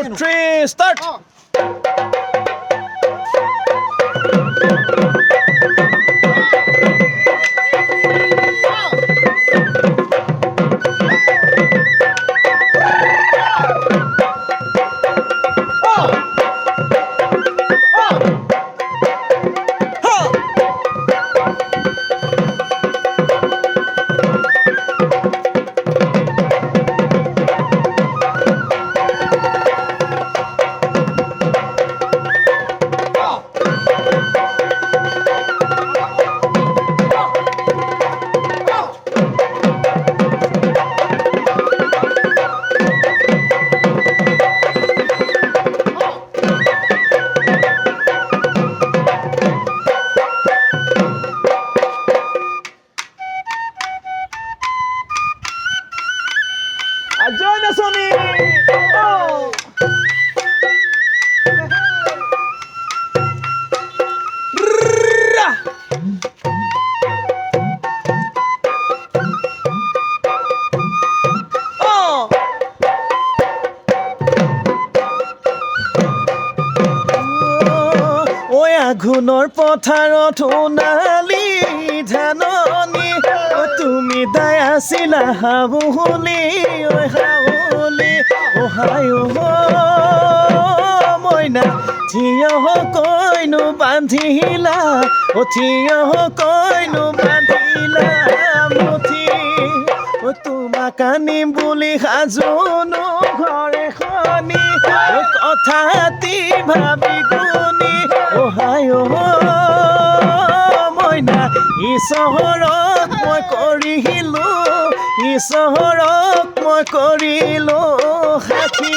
3 start Join us on it. Oh. আঘোণৰ পথাৰত সোণালী ধাননি তুমি দাই আছিলা হাবুলি ঐ হাউলি অহাই মইনা থিয় কৈনো বান্ধিলা থিয় কৈনো বান্ধিলা মুঠি তোমাক আনিম বুলি সাজোনো ঘৰে খনি কথাটি ভাবি গুণি অহাই মইনা ই চহৰত মই কৰিলো ই চহৰত মই কৰিলো সাথী